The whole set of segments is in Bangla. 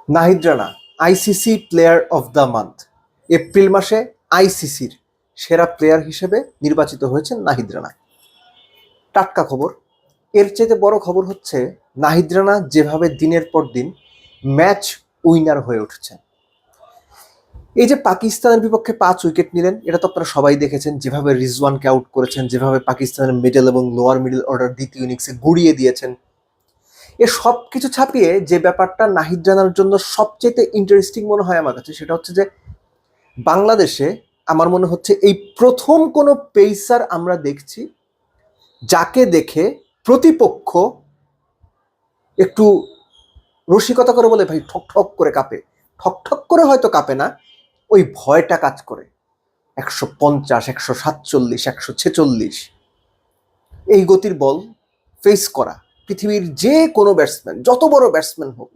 Nahid Rana ICC player of the month. April মাসে আইসিসির সেরা প্লেয়ার হিসেবে নির্বাচিত হয়েছেন নাহিদ রানা। টাটকা খবর। এর চেয়ে বড় খবর হচ্ছে নাহিদ রানা যেভাবে দিনের পর দিন ম্যাচ উইনার হয়ে উঠছেন। এই যে পাকিস্তানের বিপক্ষে 5 উইকেট নিলেন, এটা তো আপনারা সবাই দেখেছেন। যেভাবে রিজওয়ানকে আউট করেছেন, যেভাবে পাকিস্তানের মিডল এবং লোয়ার মিডল অর্ডার দ্বিতীয় ইনিংসে গুড়িয়ে দিয়েছেন, এ সব কিছু ছাপিয়ে যে ব্যাপারটা নাহিদ রানার জন্য সবচেয়ে ইন্টারেস্টিং মনে হয় আমার কাছে, সেটা হচ্ছে যে বাংলাদেশে আমার মনে হচ্ছে এই প্রথম কোনো পেসার আমরা দেখছি যাকে দেখে প্রতিপক্ষ একটু রসিকতা করে বলে, ভাই ঠক ঠক করে কাঁপে। ঠক ঠক করে হয়তো কাঁপে না, ওই ভয়টা কাজ করে। 150, 147, 146 এই গতির বল ফেস করা পৃথিবীর যে কোনো ব্যাটসম্যান, যত বড় ব্যাটসম্যান হোক,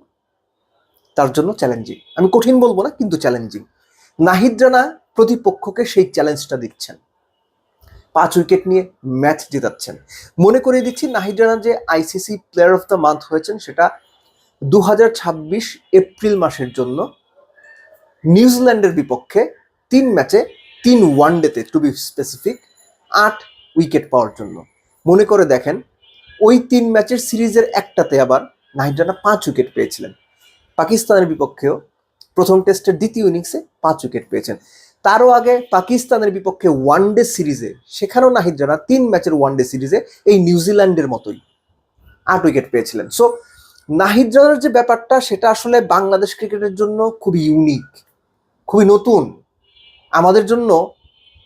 তার জন্য চ্যালেঞ্জিং। আমি কঠিন বলবো না, কিন্তু চ্যালেঞ্জিং। নাহিদ রানা প্রতিপক্ষকে সেই চ্যালেঞ্জটা দিচ্ছেন, 5 উইকেট নিয়ে ম্যাচ জেতাচ্ছেন। মনে করিয়ে দিচ্ছি, নাহিদ রানা যে ICC player of the month হয়েছেন সেটা 2026 এপ্রিল মাসের জন্য নিউজিল্যান্ডের বিপক্ষে 3 ম্যাচে 3 ওয়ানডেতে, টু বি স্পেসিফিক, 8 উইকেট পাওয়ার জন্য। মনে করে দেখেন, ওই 3 ম্যাচের সিরিজের একটাতে আবার নাহিদ রানা 5 উইকেট পেয়েছিলেন। পাকিস্তানের বিপক্ষেও প্রথম টেস্টের দ্বিতীয় ইনিংসে 5 উইকেট পেয়েছেন। তারও আগে পাকিস্তানের বিপক্ষে ওয়ানডে সিরিজে, সেখানেও নাহিদ রানা 3 ম্যাচের ওয়ানডে সিরিজে এই নিউজিল্যান্ডের মতোই 8 উইকেট পেয়েছিলেন। সো নাহিদ রানার যে ব্যাপারটা, সেটা আসলে বাংলাদেশ ক্রিকেটের জন্য খুবই ইউনিক, খুবই নতুন। আমাদের জন্য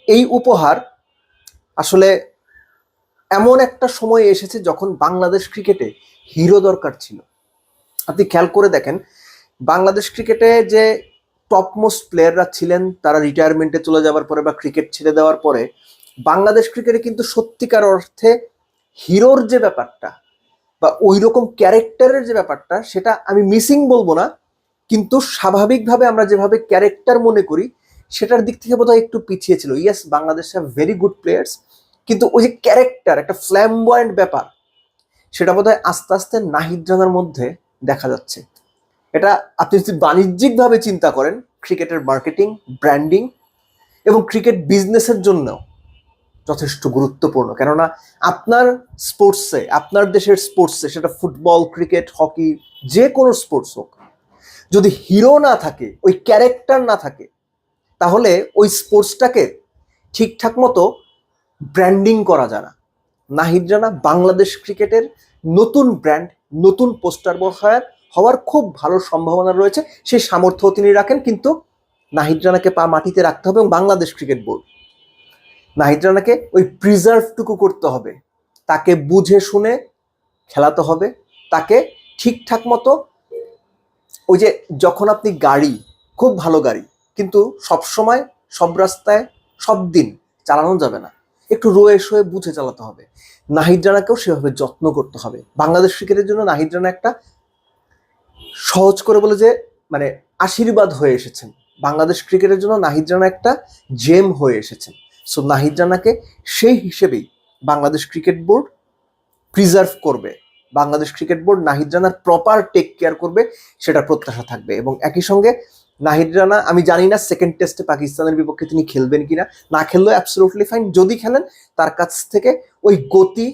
এই উপহার আসলে এমন একটা সময়ে এসেছে যখন বাংলাদেশ ক্রিকেটে হিরো দরকার ছিল। আপনি খেয়াল করে দেখেন, বাংলাদেশ ক্রিকেটে যে টপমোস্ট প্লেয়াররা ছিলেন, তারা রিটায়ারমেন্টে চলে যাওয়ার পরে বা ক্রিকেট ছেড়ে দেওয়ার পরে বাংলাদেশ ক্রিকেটে কিন্তু সত্যিকার অর্থে হিরোর যে ব্যাপারটা বা ওই রকম ক্যারেক্টারের যে ব্যাপারটা, সেটা আমি মিসিং বলবো না, কিন্তু স্বাভাবিকভাবে আমরা যেভাবে ক্যারেক্টার মনে করি সেটার দিক থেকে বোধহয় একটু পিছিয়ে ছিল। Yes, Bangladesh have very good players, কিন্তু ওই যে ক্যারেক্টার, একটা ফ্ল্যামবয়েন্ট ব্যাপার, সেটা বোধহয় আস্তে আস্তে নাহিদ রানার মধ্যে দেখা যাচ্ছে। এটা আপনি যদি বাণিজ্যিকভাবে চিন্তা করেন, ক্রিকেটের মার্কেটিং, ব্র্যান্ডিং এবং ক্রিকেট বিজনেসের জন্য যথেষ্ট গুরুত্বপূর্ণ। কেননা আপনার স্পোর্টসে, আপনার দেশের স্পোর্টসে, সেটা ফুটবল, ক্রিকেট, হকি, যে কোনো স্পোর্টস হোক, যদি হিরো না থাকে, ওই ক্যারেক্টার না থাকে, তাহলে ওই স্পোর্টসটাকে ঠিকঠাক মতো ব্র্যান্ডিং করা যায় না। নাহিদ রানা বাংলাদেশ ক্রিকেটের নতুন ব্র্যান্ড, নতুন পোস্টার বয় হওয়ার খুব ভালো সম্ভাবনা রয়েছে। সেই সামর্থ্য তিনি রাখেন, কিন্তু নাহিদ রানাকে পা মাটিতে রাখতে হবে এবং বাংলাদেশ ক্রিকেট বোর্ড নাহিদ রানাকে ওই প্রিজার্ভটুকু করতে হবে। তাকে বুঝে শুনে খেলাতে হবে, তাকে ঠিকঠাক মতো, ওই যে যখন আপনি গাড়ি, খুব ভালো গাড়ি, কিন্তু সব সময় সব রাস্তায় সব দিন চালানো যাবে না, একটু রয়ে শোয়ে বুঝে চালাতে হবে। নাহিদ রানাকেও সেভাবে যত্ন করতে হবে। বাংলাদেশ ক্রিকেটের জন্য নাহিদ রানা একটা, সহজ করে বলে যে, মানে আশীর্বাদ হয়ে এসেছেন। বাংলাদেশ ক্রিকেটের জন্য নাহিদ রানা একটা জেম হয়ে এসেছেন। সো নাহিদ রানাকে সেই হিসেবেই বাংলাদেশ ক্রিকেট বোর্ড প্রিজার্ভ করবে, বাংলাদেশ ক্রিকেট বোর্ড নাহিদ রানার প্রপার টেক কেয়ার করবে, সেটা প্রত্যাশা থাকবে। এবং একই সঙ্গে নাহিদ রানা, আমি জানি না সেকেন্ড টেস্টে পাকিস্তানের বিপক্ষে তিনি খেলবেন কিনা, না খেললেও অ্যাবসলিউটলি ফাইন। যদি খেলেন, তার কাছ থেকে ওই গতি,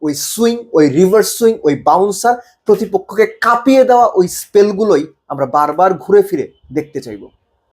ওই সুইং, ওই রিভার্স সুইং, ওই বাউন্সার, প্রতিপক্ষকে কাঁপিয়ে দেওয়া ওই স্পেলগুলোই আমরা বারবার ঘুরে ফিরে দেখতে চাইবো।